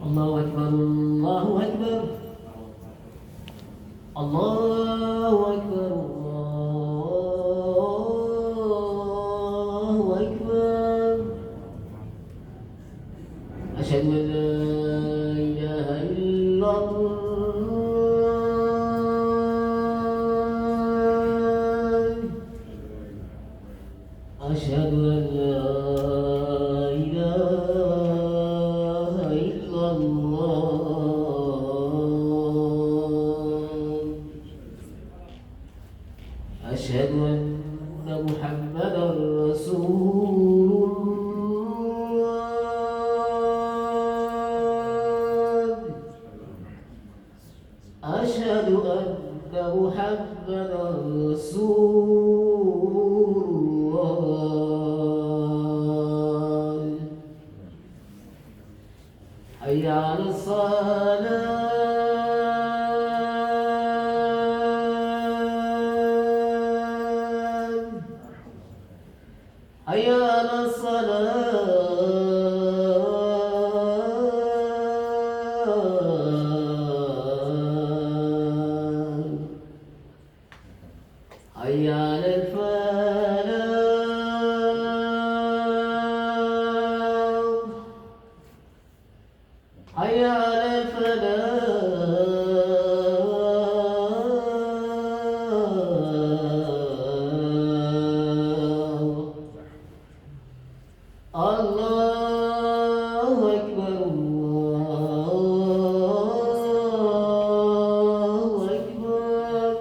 الله أكبر الله أكبر الله أكبر الله أكبر أشهد أن لا إله إلا الله أشهد أن لا إله إلا الله أشهد أن محمدا رسول الله أشهد أن محمدا رسول الله حي على الصلاة حي على الصلاة حي على الفلاح حي على الفلاح الله أكبر الله أكبر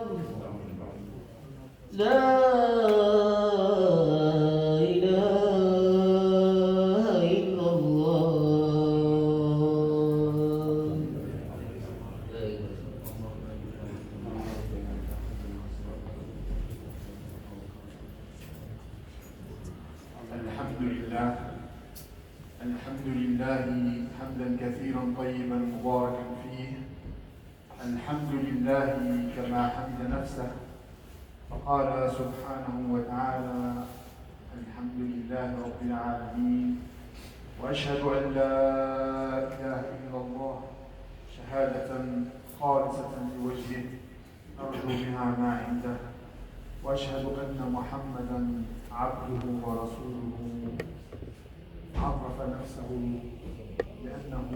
لا إله إلا الله الحمد لله حمدا كثيرا طيبا مباركا فيه. الحمد لله كما حمد نفسه فقال سبحانه وتعالى الحمد لله رب العالمين، وأشهد أن لا إله إلا الله شهادة خالصة لوجهه نرجو بها ما عنده، وأشهد أن محمدا عبده ورسوله عرف نفسه بأنه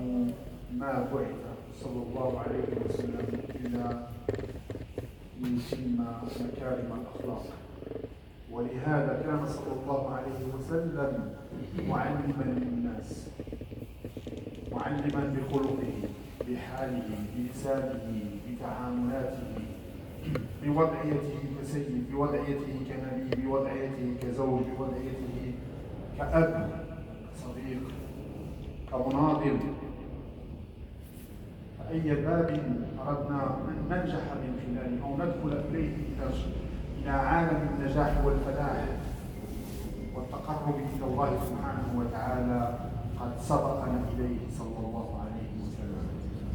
ما بعث صلى الله عليه وسلم إلا ليتم مكارم الأخلاق، ولهذا كان صلى الله عليه وسلم معلما للناس، معلما بخلقه بحاله بلسانه بتعاملاته بوضعيته كسيد، بوضعيته كنبي، بوضعيته كزوج، بوضعيته كأب، صديق، كمناضل. فأي باب أردنا أن ننجح من خلاله أو ندخل إليه إلى عالم النجاح والفلاح والتقرب إلى الله سبحانه وتعالى قد سبقنا إليه صلى الله عليه وسلم.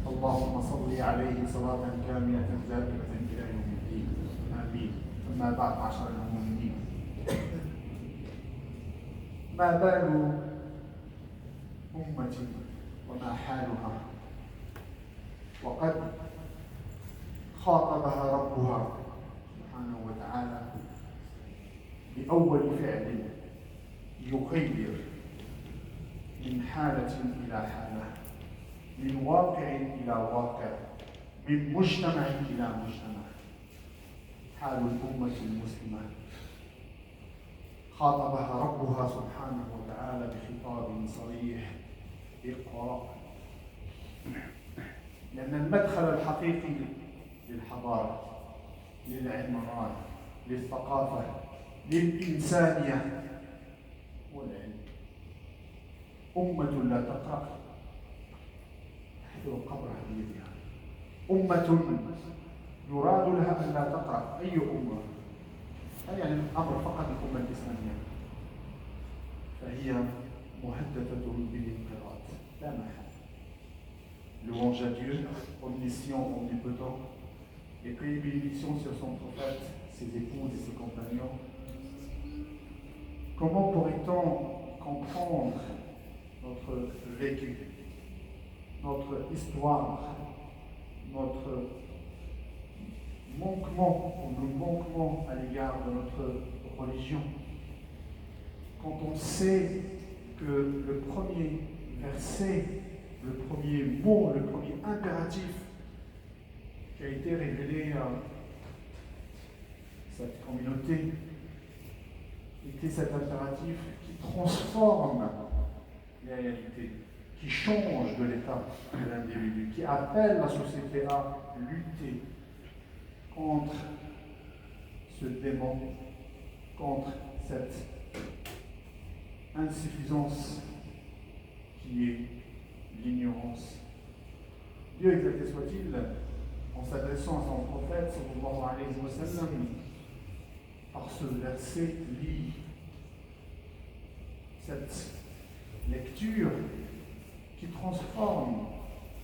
اللهم صل عليه صلاة كاملة دائمة إلى يوم الدين، آمين. أما بعد، معشر المؤمنين، ما بال أمة وما حالها وقد خاطبها ربها سبحانه وتعالى بأول فعل يخير من حالة إلى حالة، من واقع إلى واقع، من مجتمع إلى مجتمع. حال الأمة المسلمة خاطبها ربها سبحانه وتعالى بخطاب صريح: اقرأ. لأن المدخل الحقيقي للحضارة، للعمران، للثقافة، للإنسانية هو العلم. أمة لا تقرأ تحفر قبرها بيدها. أمة يراد لها أن لا تقرأ. أي أمة؟ هل يعني الأمر فقط الأمة الإسلامية؟ فهي مهددة بالانقراض لا محالة. Louange à Dieu, omniscient, omnipotent, et que bénédiction sur son prophète, ses épouses et ses compagnons. Comment pourrait-on comprendre notre vécu, notre histoire, notre manquement, ou nos manquements à l'égard de notre religion. Quand on sait que le premier verset, le premier mot, le premier impératif qui a été révélé à cette communauté était cet impératif qui transforme les réalités, qui change de l'état de l'individu, qui appelle la société à lutter contre ce démon, contre cette insuffisance qui est l'ignorance. Dieu exalté soit-il, en s'adressant à son prophète, sallallahu alayhi wa sallam, par ce verset, lit cette lecture qui transforme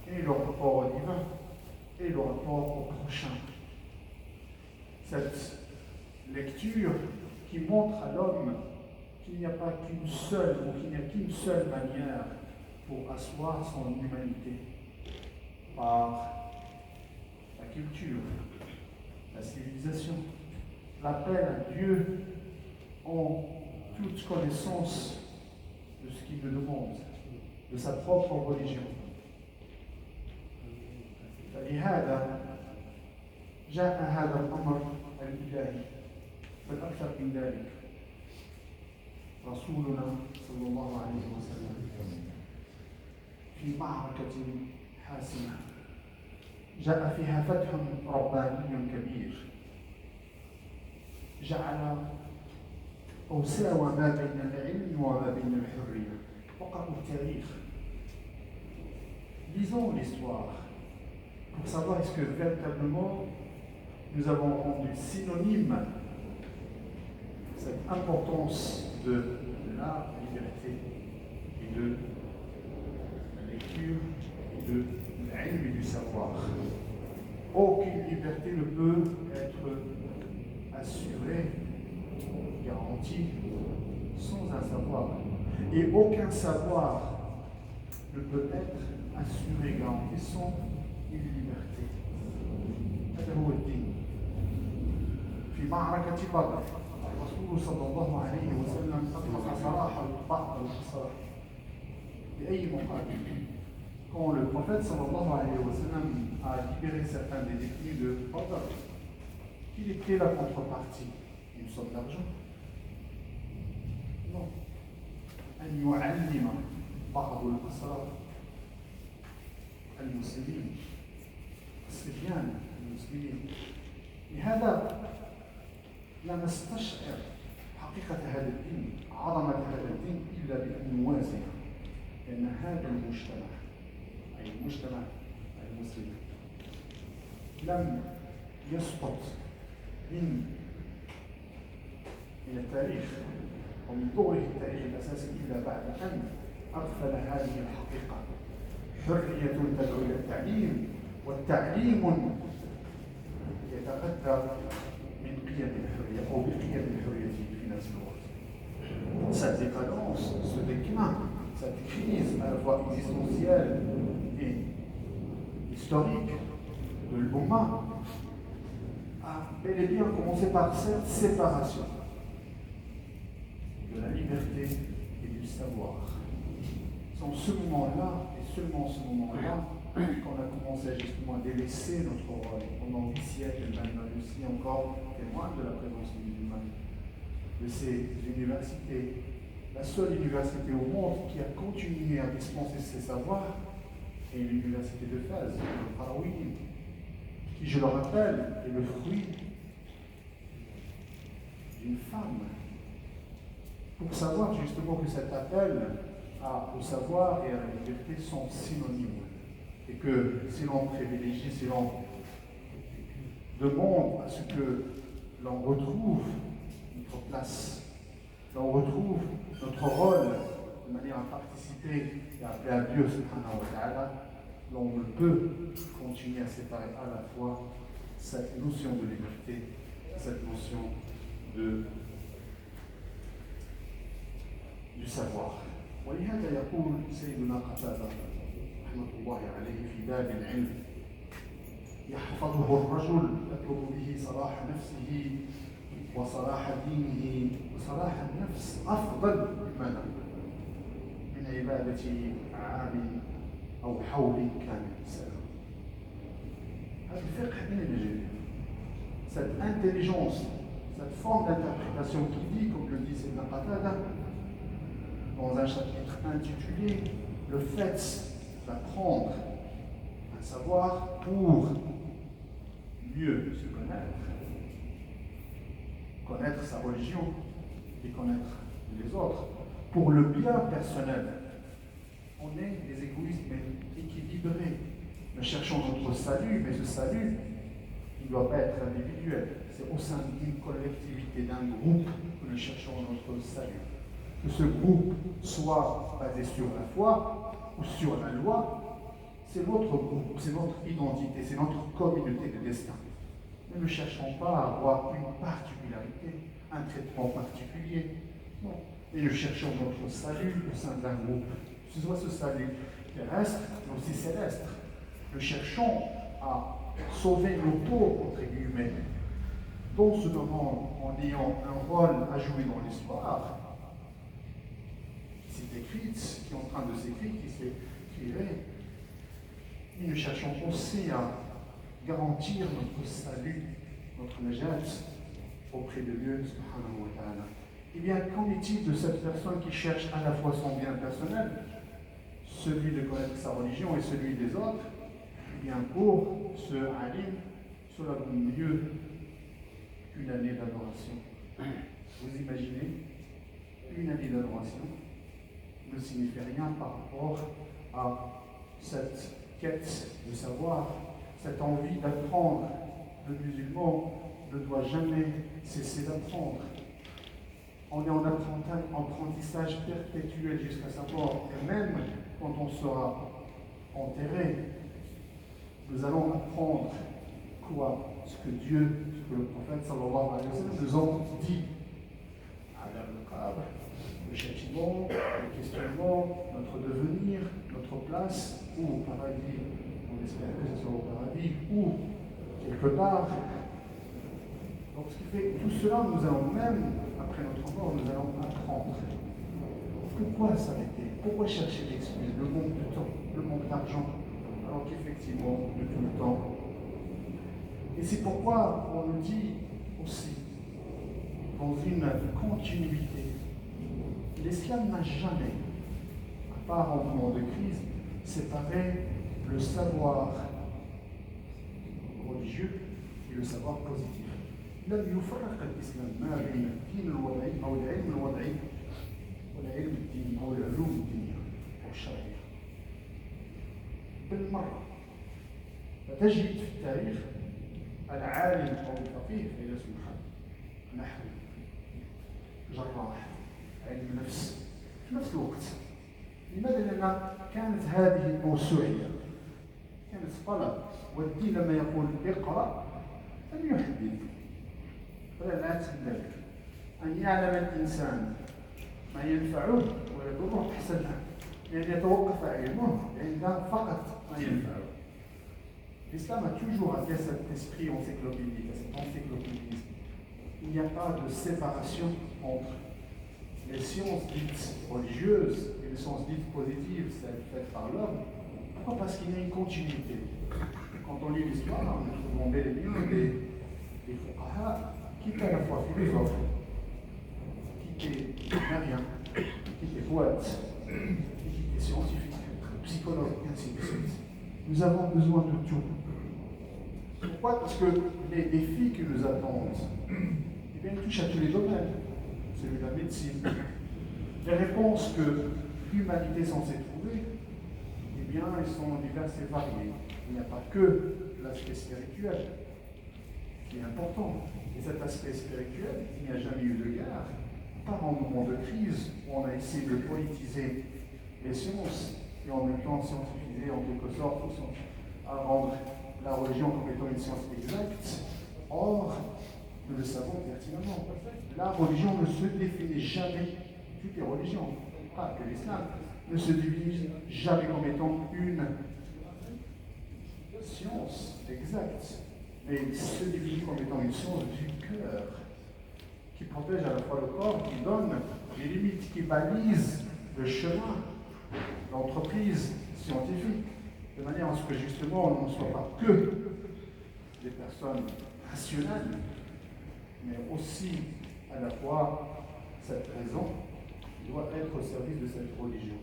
et le rapport au divin et le rapport au prochain. Cette lecture qui montre à l'homme qu'il n'y a pas qu'une seule, ou qu'il n'y a qu'une seule manière pour asseoir son humanité, par la culture, la civilisation, l'appel à Dieu en toute connaissance de ce qu'il nous demande, de sa propre religion. فلهذا جاء هذا الأمر الإلهي فالأكثر من ذلك رسولنا صلى الله عليه وسلم في معركة حاسمة جاء فيها فتح رباني كبير جعل أو ساوى ما بين العلم وما بين الحرية. وقرأوا التاريخ. Lisons l'histoire pour savoir est-ce que véritablement nous avons rendu synonyme cette importance de la liberté et de la lecture et de l'ilm et du savoir. Aucune liberté ne peut être assurée, garantie, sans un savoir. Et aucun savoir ne peut être assuré, garanti sans une liberté. هذا هو الدين. في معركة بدر الرسول صلى الله عليه وسلم أطلق سراحا بعض الأسرى بأي مقابل. Quand le prophète sallallahu alayhi wa sallam a libéré certains des détenus de Badr, quelle était la contrepartie? Une somme d'argent? Non. أن يعلم بعض الأسرى المسلمين الصبيان المسلمين. لهذا لا نستشعر حقيقة هذا الدين، عظمة هذا الدين، إلا بأن نوازن لأن هذا المجتمع أي المجتمع المسلم لم يسقط من التاريخ ومن ضوء التاريخ الأساسي إلا بعد أن أغفل هذه الحقيقة. حرية تدعو إلى التعليم، والتعليم يتغذى من قيم الحرية أو بقيم الحرية في نفس الوقت. Cette décadence, ce déclin, cette crise à la fois existentielle et historique de l'Oumma a bel et bien commencé par cette séparation de la liberté et du savoir. C'est en ce moment-là, et seulement en ce moment-là, qu'on a commencé justement à délaisser notre rôle. Pendant 8 siècles, maintenant aussi encore témoin de la présence musulmane, de ces universités. La seule université au monde qui a continué à dispenser ses savoirs est l'université de Fès, le Qarawiyyin, qui, je le rappelle, est le fruit d'une femme. Pour savoir justement que cet appel au savoir et à la liberté sont synonymes. Et que si l'on privilégie, si l'on demande à ce que l'on retrouve notre place, l'on retrouve notre rôle de manière à participer et à appeler à Dieu subhanahu wa ta'ala, l'on ne peut continuer à séparer à la fois cette notion de liberté, cette notion du savoir. ولهذا يقول سيدنا قتادة رحمة الله عليه في باب العلم يحفظه الرجل يطلب به صلاح نفسه وصلاح دينه وصلاح النفس أفضل من عبادة عام أو حول كامل سنة. هذا الفقه من الجنة. Cette intelligence, cette forme d'interprétation qui dit, comme le dit Sayyidina Qatada, dans un chapitre intitulé « Le fait d'apprendre un savoir pour mieux se connaître sa religion et connaître les autres, pour le bien personnel. » On est des égoïstes mais équilibrés. Nous cherchons notre salut, mais ce salut, il ne doit pas être individuel. C'est au sein d'une collectivité, d'un groupe que nous cherchons notre salut. Que ce groupe soit basé sur la foi ou sur la loi, c'est notre groupe, c'est notre identité, c'est notre communauté de destin. Nous ne cherchons pas à avoir une particularité, un traitement particulier. Non. Et nous cherchons notre salut au sein d'un groupe. Que ce soit ce salut terrestre, mais aussi céleste. Nous cherchons à sauver nos pauvres, entre guillemets, dans ce moment, en ayant un rôle à jouer dans l'histoire, qui s'est écrite, qui est en train de s'écrire, qui s'est tirée. Et nous cherchons aussi à garantir notre salut, notre najat auprès de Dieu, subhanahu wa ta'ala. Eh bien, qu'en est-il de cette personne qui cherche à la fois son bien personnel, celui de connaître sa religion et celui des autres? Eh bien, pour ce alim, cela vaut mieux qu'une année d'adoration. Vous imaginez, une année d'adoration ne signifie rien par rapport à cette quête de savoir, cette envie d'apprendre. Le musulman ne doit jamais cesser d'apprendre. On est en apprentissage perpétuel jusqu'à sa mort. Et même quand on sera enterré, nous allons apprendre quoi? Ce que Dieu, ce que le prophète sallallahu alayhi wa sallam nous a dit. Le châtiment, le questionnement, notre devenir, notre place, ou au paradis, on espère que ce soit au paradis, ou quelque part. Donc ce qui fait tout cela, nous allons même, après notre mort, nous allons apprendre. Pourquoi s'arrêter? Pourquoi chercher l'excuse? Le manque de temps, le manque d'argent, alors qu'effectivement, de tout le temps. Et c'est pourquoi on nous dit aussi, dans une continuité, l'islam n'a jamais, à part en moment de crise, séparé le savoir religieux et le savoir positif. لم يفرق الإسلام ما بين الدين الوضعي أو العلم الوضعي والعلم الديني أو العلوم الدينية أو الشرعية. بالمرة فتجد في التاريخ العالم أو الفقيه فيلسوف نحوي جراح علم نفس في نفس الوقت. لماذا؟ لأن كانت هذه الموسوعية كانت طلب، والدين لما يقول اقرأ لم يحدد ولا تندل أن يعلم الإنسان ما ينفعه ويضره أحسن يعني يتوقف علمه عند فقط ما ينفعه. L'islam a toujours été cet esprit encyclopédique, cet encyclopédisme. Il n'y a pas de séparation entre les sciences dites religieuses et les sciences dites positives, celles faites par l'homme. Pourquoi? Parce qu'il y a une continuité. Quand on lit l'histoire, on trouve bel et bien des fuqaha qui étaient à la fois philosophes, qui étaient mariens, qui étaient poètes, qui étaient scientifiques, psychologues, et ainsi de suite. Nous avons besoin de tout. Pourquoi? Parce que les défis qui nous attendent, eh bien, ils touchent à tous les domaines. Celui de la médecine. Les réponses que l'humanité est censée trouver, eh bien, elles sont diverses et variées. Il n'y a pas que l'aspect spirituel qui est important. Et cet aspect spirituel, il n'y a jamais eu de guerre. Pas en moment de crise où on a essayé de politiser les sciences et en même temps scientifiser en quelque sorte, à rendre la religion comme étant une science exacte. Or, nous le savons pertinemment. La religion ne se définit jamais, toutes les religions, pas que l'islam, ne se divise jamais comme étant une science exacte, mais il se divise comme étant une science du cœur, qui protège à la fois le corps, qui donne les limites, qui balise le chemin, l'entreprise scientifique, de manière à ce que justement on ne soit pas que des personnes rationnelles, mais aussi à la fois cette raison doit être au service de cette religion.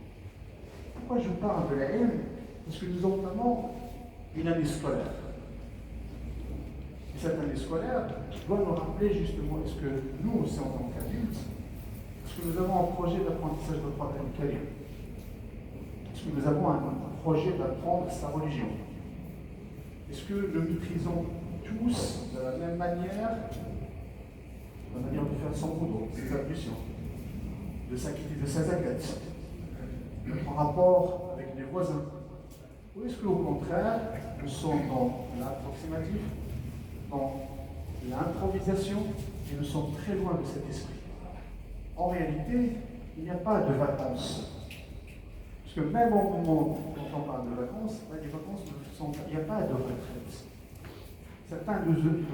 Pourquoi je parle de la haine? Parce que nous entamons une année scolaire. Et cette année scolaire doit nous rappeler justement, est-ce que nous aussi en tant qu'adultes, est-ce que nous avons un projet d'apprentissage de Qur'an al-Karim? Est-ce que nous avons un projet d'apprendre sa religion? Est-ce que nous maîtrisons tous de la même manière, la manière de faire son boulot, ses ablutions, de s'acquitter de sa zakat, notre rapport avec les voisins? Ou est-ce qu'au contraire, nous sommes dans l'approximatif, dans l'improvisation, et nous sommes très loin de cet esprit? En réalité, il n'y a pas de vacances. Parce que même au moment où on parle de vacances, les vacances, il n'y a pas de retraite. Certains de eux,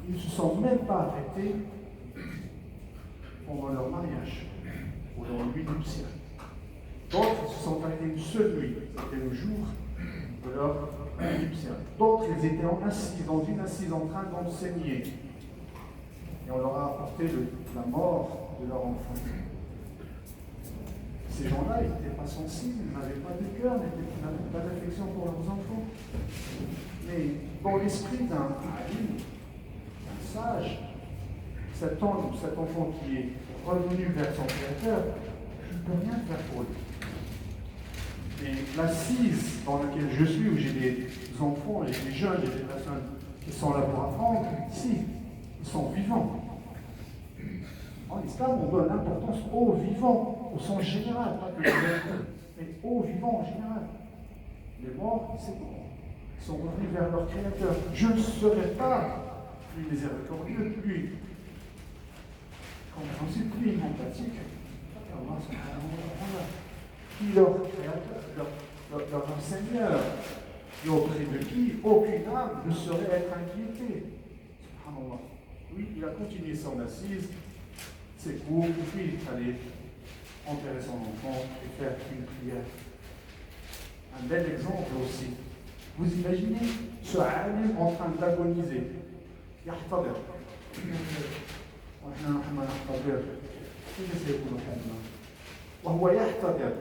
ils ne se sont même pas arrêtés pendant leur mariage, ou leur nuit nuptiale. D'autres se sont arrêtés une seule nuit, c'était le jour de leur nuit nuptiale. D'autres, ils étaient assis, dans une assise en train d'enseigner. Et on leur a apporté la mort de leur enfant. Ces gens-là n'étaient pas sensibles, ils n'avaient pas de cœur, n'avaient pas d'affection pour leurs enfants. Mais dans l'esprit d'un alim, d'un sage, cet enfant qui est revenu vers son créateur, il ne peut rien faire pour lui. Mais l'assise dans laquelle je suis, où j'ai des enfants, et des jeunes, et des personnes qui sont là pour apprendre, si, ils sont vivants. En islam, on donne l'importance aux vivants, au sens général, pas que les morts, mais aux vivants en général. Les morts, c'est bon. Ils sont revenus vers leur créateur. Je ne serai pas plus miséricordieux, plus compréhensible, plus empathique. Allah subhanahu wa ta'ala, qui leur créateur, leur Seigneur, et auprès de qui aucune âme ne saurait être inquiétée. Subhanallah. Oui, il a continué son assise, ses cours, puis il fallait enterrer son enfant et faire une prière. Un bel exemple aussi. Vous imaginez ce alim en train d'agoniser. يحتضر. ونحن نحتضر. كيف سيكون حالنا؟ وهو يحتضر.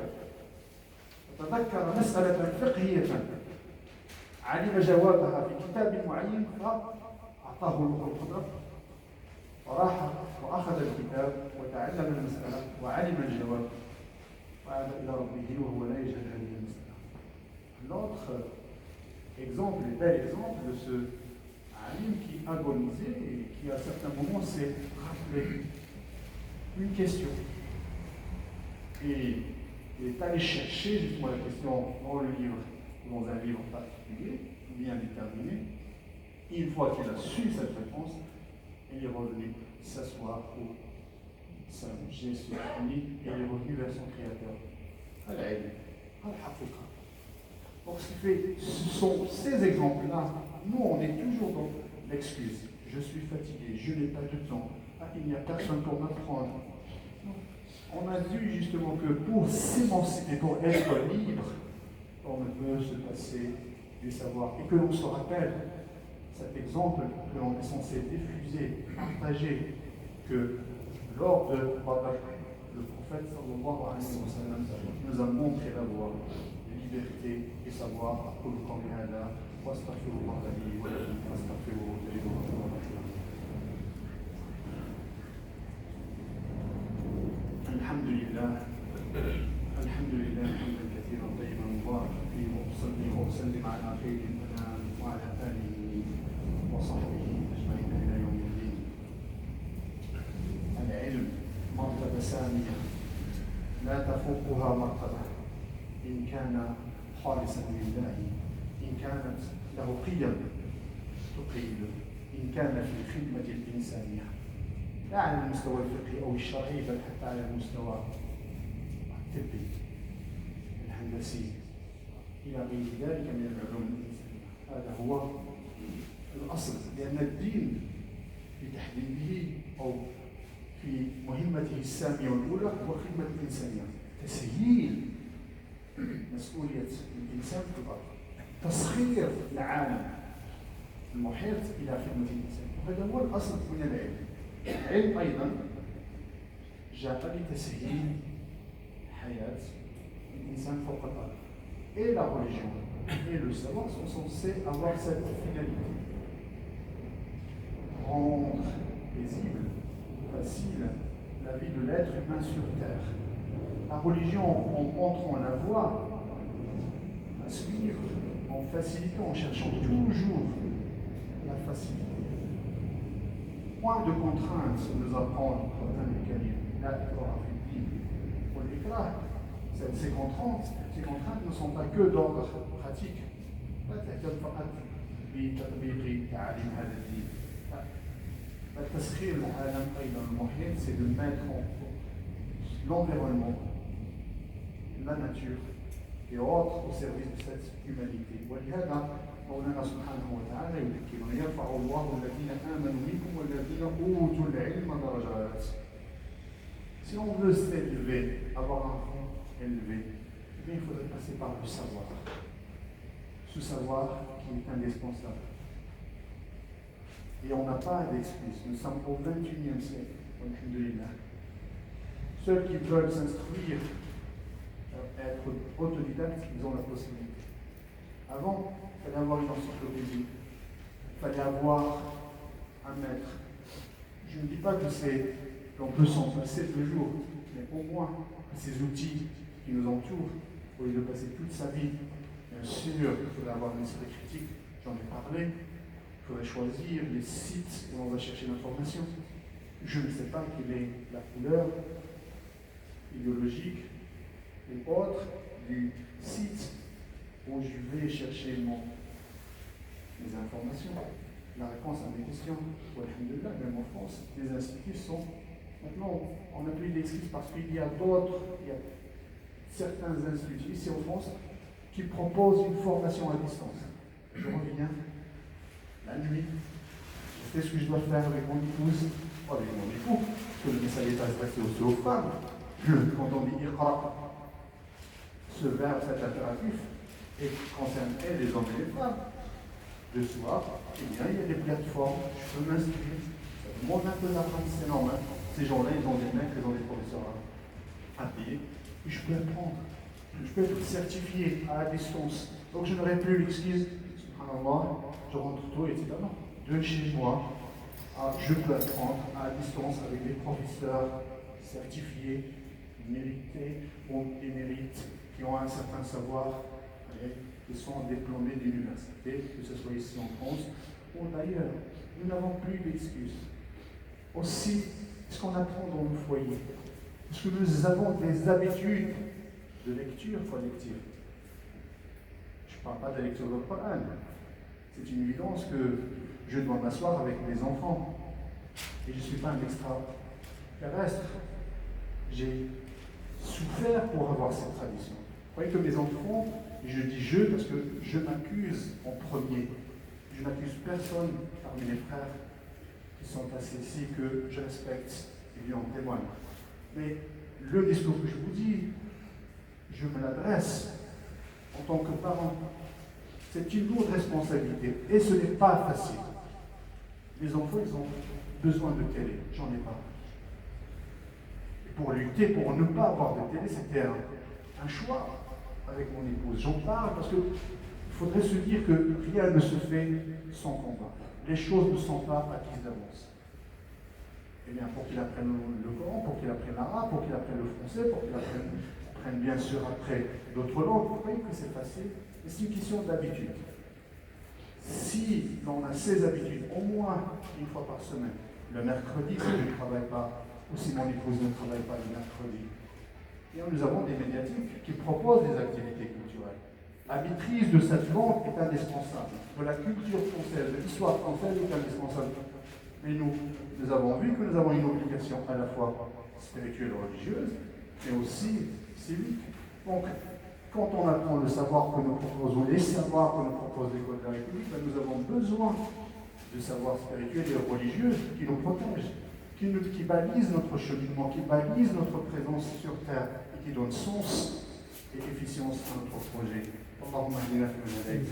تذكر مسألة فقهية علم جوابها في كتاب معين فأعطاه الله القدرة وراح وأخذ الكتاب وتعلم المسألة وعلم الجواب وعاد إلى ربه وهو لا يجهل هذه المسألة. L'autre exemple, le bel exemple de ce alim qui agonisait et qui à certains moments s'est rappelé une question. Et il est allé chercher justement la question dans le livre, dans un livre particulier, bien déterminé. Et une fois qu'il a su cette réponse, il est revenu s'asseoir pour s'allonger sur le lit et il est revenu vers son créateur. Donc ce sont ces exemples-là. Nous, on est toujours dans l'excuse. Je suis fatigué, je n'ai pas de temps. Ah, il n'y a personne pour m'apprendre. On a vu justement que pour s'émanciper, pour être libre, on ne peut se passer du savoir. Et que l'on se rappelle cet exemple que l'on est censé diffuser, partager, que lors de Badr, le prophète sallallahu alayhi wa sallam nous a montré la voie, liberté et savoir. أقول قولي هذا وأستغفر الله لي ولكم فاستغفروه إنه هو الغفور الرحيم. الحمد لله حمدا كثيرا طيبا مباركا فيه وأصلي وأسلم على خير الأنام وعلى آله وصحبه أجمعين إلى يوم الدين. العلم مرتبة سامية لا تفوقها مرتبة إن كان خالصا لله، إن كانت له قيم تقيد، إن كان في خدمة الإنسانية لا على المستوى الفقهي أو الشرعي بل حتى على المستوى الطبي الهندسي إلى غير ذلك من العلوم الإنسانية. هذا هو الأصل، لأن الدين في تحديده أو في مهمته السامية والأولى هو خدمة الإنسانية، تسهيل مسؤولية الإنسان في الأرض، تسخير العالم المحيط إلى خدمة الإنسان. وهذا هو الأصل من العلم. العلم أيضا جاء لتسهيل حياة الإنسان فوق الأرض. Et la religion et le savoir sont censés avoir cette finalité. Rendre paisible, facile la vie de l'être humain sur terre. La religion, en montrant la voie à suivre, en facilitant, en cherchant toujours la facilité. Point de contrainte nous apprend le Coran al-Karim, la Torah pour l'éclat. Ces contraintes ne sont pas que d'ordre pratique. لا تهتم فقط بتطبيق تعاليم هذا الدين. تسخير العالم أيضا المحيط, c'est de mettre l'environnement, la nature et autres au service de cette humanité. ولهذا مولانا سبحانه وتعالى يذكرنا يرفع الله الذين آمنوا منكم والذين أوتوا العلم درجات. Si on veut s'élever, avoir un rang élevé, eh bien, il faudrait passer par le savoir. Ce savoir qui est indispensable. Et on n'a pas d'excuse. Nous sommes au XXIe siècle. Alhamdulillah. Ceux qui veulent s'instruire, être autodidactes, ils ont la possibilité. Avant, il fallait avoir une encyclopédie. Il fallait avoir un maître. Je ne dis pas que qu'on peut s'en passer toujours, mais au moins ces outils qui nous entourent, au lieu de passer toute sa vie, bien sûr, il faudrait avoir un esprit critique, j'en ai parlé, il faudrait choisir les sites où on va chercher l'information. Je ne sais pas quelle est la couleur idéologique et autres du site où je vais chercher mes informations. La réponse à mes questions, alhamdulillah, même en France, les instituts sont... Maintenant, on n'a plus d'excuses parce qu'il y a certains instituts ici en France qui proposent une formation à distance. Je reviens la nuit, je fais ce que je dois faire avec mon épouse, ou avec mon époux, parce que le message est adressé aussi aux femmes. Quand on dit Iqra, ce verbe, cet impératif, et concerne les hommes et les femmes. Le soir, eh bien, il y a des plateformes, je peux m'inscrire, ça demande un peu d'argent, c'est normal. Ces gens-là, ils ont des maîtres, ils ont des professeurs à payer, et je peux apprendre. Je peux être certifié à distance. Donc je n'aurai plus l'excuse, subhanallah, je rentre tôt, etc. Non, de chez moi, je peux apprendre à distance avec des professeurs certifiés, mérités, ou des mérites, qui ont un certain savoir, et qui sont diplômés d'université, que ce soit ici en France ou d'ailleurs. Nous n'avons plus d'excuses. Aussi, ce qu'on apprend dans le foyer, est-ce que nous avons des habitudes de lecture collective? Je ne parle pas de la lecture du Coran. C'est une évidence que je dois m'asseoir avec mes enfants. Et je ne suis pas un extraterrestre. J'ai souffert pour avoir cette tradition. Vous voyez que mes enfants, et je dis je parce que je m'accuse en premier. Je n'accuse personne parmi les frères qui sont assis ici que je respecte et lui en témoigne. Mais le discours que je vous dis, je me l'adresse en tant que parent. C'est une lourde responsabilité et ce n'est pas facile. Les enfants, ils ont besoin de télé, j'en ai pas. Et pour lutter, pour ne pas avoir de télé, c'était un choix avec mon épouse. J'en parle parce qu'il faudrait se dire que rien ne se fait sans combat. Les choses ne sont pas acquises d'avance. Eh bien, pour qu'il apprenne le Coran, pour qu'il apprenne l'arabe, pour qu'il apprenne le français, pour qu'il apprenne bien sûr après d'autres langues, vous voyez que c'est facile. Et c'est une question d'habitude. Si on a ces habitudes, au moins une fois par semaine, le mercredi, si je ne travaille pas, ou si mon épouse ne travaille pas le mercredi, et nous avons des médiatiques qui proposent des activités culturelles. La maîtrise de cette langue est indispensable. De la culture française, de l'histoire française est indispensable. Mais nous avons vu que nous avons une obligation à la fois spirituelle et religieuse, mais aussi C'est lui. Donc, quand on attend le savoir que nous proposons, les savoirs que nous propose l'école de la République, ben, nous avons besoin de savoirs spirituels et religieux qui nous protègent, qui balisent notre cheminement, qui balisent notre présence sur terre et qui donnent sens et efficience à notre projet. اللهم اهدنا فيمن هديت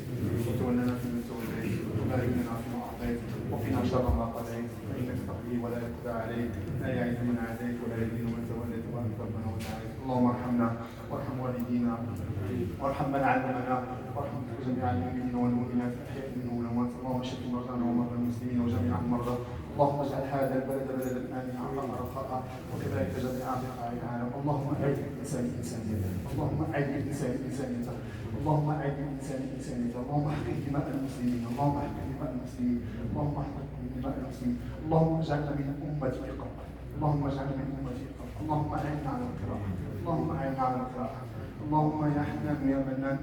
وتولنا فيمن توليت وبارك لنا فيما اعطيت وقنا شر ما قضيت فانك تقضي ولا يقضى عليك لا يعز من عاديت ولا يدين من توليت وانت ربنا وتعالى. اللهم ارحمنا وارحم والدينا وارحم من علمنا وارحم جميع المؤمنين والمؤمنات الاحياء منهم والاموات. اللهم اشف مرضانا ومرضى المسلمين وجميع المرضى. اللهم اجعل هذا البلد بلدا امنا عقاقا رخاء وكذلك جميع بقاع العالم. اللهم اعز الانسان انسانيته. اللهم اعز الانسان انسانيته. اللهم اعز الانسان انسانيته. اللهم احقن دماء المسلمين. اللهم احقن دماء المسلمين. اللهم احقن دماء المسلمين. اللهم اجعلنا من امه اقرا. اللهم اجعلنا من امه اقرا. اللهم اعنا على القراءه. اللهم اعنا على القراءه. اللهم يا حنان يا منان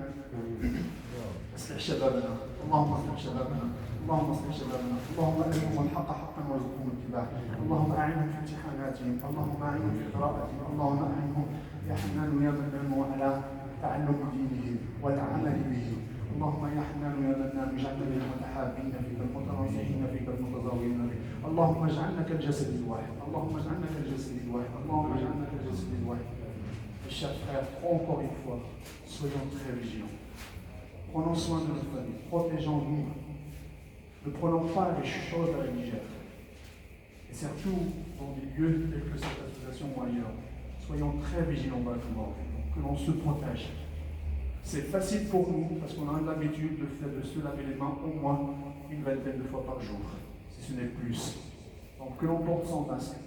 اصلح شبابنا. اللهم اصلح شبابنا. اللهم اصلح شبابنا. اللهم ارهم الحق حقا وارزقهم اتباعه. اللهم اعنهم في امتحاناتهم. اللهم اعنهم في قراءتهم. اللهم اعنهم يا حنان يا منان وعلى تعلم دينهم والعمل به. اللهم يا حنان يا منان اجعلنا من المتحابين فيك المتناصحين فيك المتزاورين فيك. اللهم اجعلنا كالجسد الواحد. اللهم اجعلنا كالجسد الواحد. اللهم اجعلنا كالجسد الواحد. Mes chers frères, encore une fois, soyons très vigilants. Prenons soin de notre famille, protégeons-nous. Ne prenons pas les choses à la légère. Et surtout, dans des lieux tels que cette association ou ailleurs, soyons très vigilants que l'on se protège. C'est facile pour nous parce qu'on a l'habitude de se laver les mains au moins une vingtaine de fois par jour, si ce n'est plus. Donc que l'on porte son masque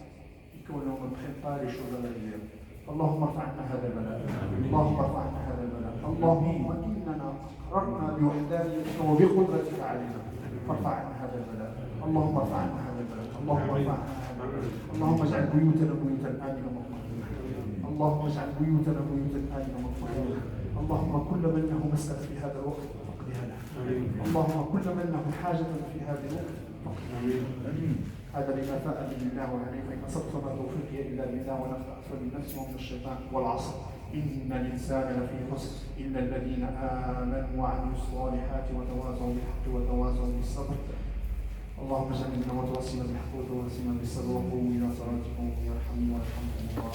et que l'on ne prenne pas les choses à la légère. اللهم ارفع عنا هذا البلاء. اللهم ارفع عنا هذا البلاء. اللهم اننا اقررنا بوحدانيتك وبقدرتك علينا فارفع عنا هذا البلاء. اللهم ارفع عنا هذا البلاء. اللهم ارفع عنا هذا البلاء. اللهم اجعل بيوتنا بيوتا امنه مطمئنه. اللهم اجعل بيوتنا بيوتا امنه مطمئنه. اللهم كل من له مسألة في هذا الوقت فاقضها له. اللهم كل من له حاجة في هذا الوقت فاقضها له. هذا بما فاء به الله وعليه فإن أصبت ما توفيقي إلا بالله ونفعت بالنفس ومن الشيطان والعصر إن الإنسان لفي خسر إلا الذين آمنوا وعملوا الصالحات وتواصوا بالحق وتواصوا بالصبر. اللهم اجعلنا وتوصينا بالحق وتوصينا بالصبر وقوموا إلى صلاتكم يرحمني ويرحمكم الله.